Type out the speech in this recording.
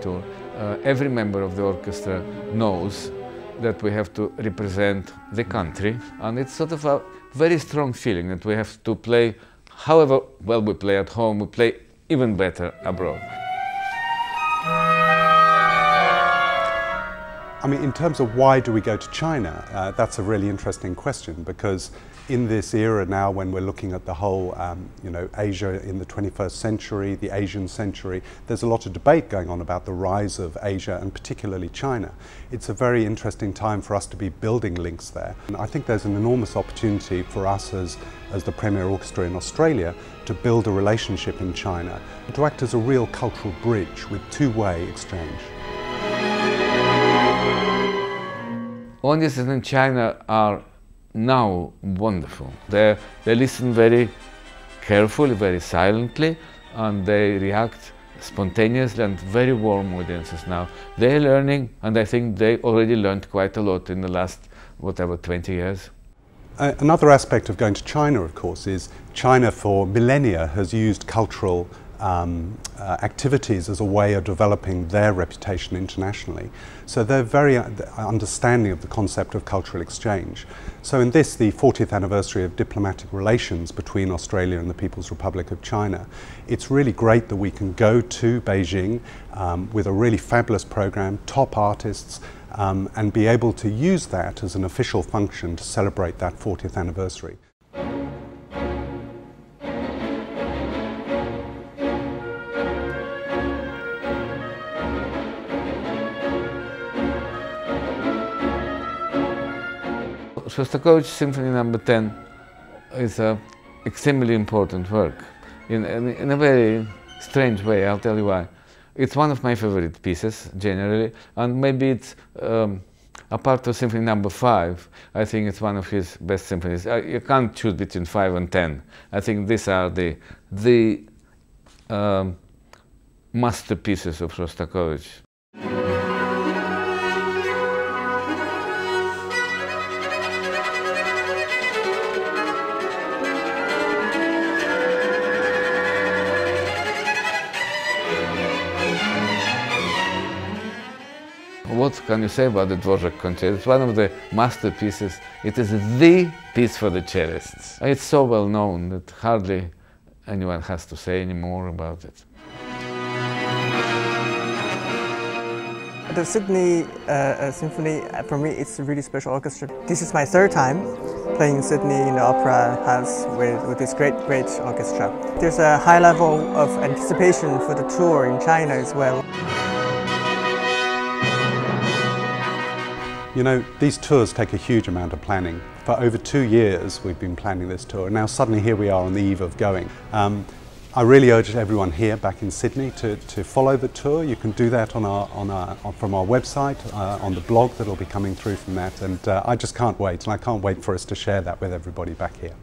tour, every member of the orchestra knows that we have to represent the country, and it's sort of a very strong feeling that we have to play, however well we play at home, we play even better abroad. I mean, in terms of why do we go to China, that's a really interesting question, because in this era now when we're looking at the whole, Asia in the 21st century, the Asian century, there's a lot of debate going on about the rise of Asia and particularly China. It's a very interesting time for us to be building links there. And I think there's an enormous opportunity for us as the premier orchestra in Australia to build a relationship in China, to act as a real cultural bridge with two-way exchange. Audiences in China are now wonderful. They listen very carefully, very silently, and they react spontaneously, and very warm audiences now. They're learning, and I think they already learned quite a lot in the last, 20 years. Another aspect of going to China, of course, is China for millennia has used cultural activities as a way of developing their reputation internationally. So they're very understanding of the concept of cultural exchange. So in this, the 40th anniversary of diplomatic relations between Australia and the People's Republic of China, it's really great that we can go to Beijing with a really fabulous program, top artists, and be able to use that as an official function to celebrate that 40th anniversary. Shostakovich Symphony No. 10 is an extremely important work, in a very strange way. I'll tell you why. It's one of my favorite pieces, generally, and maybe it's apart from Symphony No. 5, I think it's one of his best symphonies. You can't choose between 5 and 10. I think these are the masterpieces of Shostakovich. What can you say about the Dvorak Concerto? It's one of the masterpieces. It is the piece for the cellists. It's so well known that hardly anyone has to say any more about it. The Sydney Symphony, for me, it's a really special orchestra. This is my third time playing Sydney in the Opera House with this great orchestra. There's a high level of anticipation for the tour in China as well. You know, these tours take a huge amount of planning. For over 2 years we've been planning this tour, and now suddenly here we are on the eve of going. I really urge everyone here back in Sydney to follow the tour. You can do that from our website, on the blog that'll be coming through from that, and I just can't wait, and I can't wait for us to share that with everybody back here.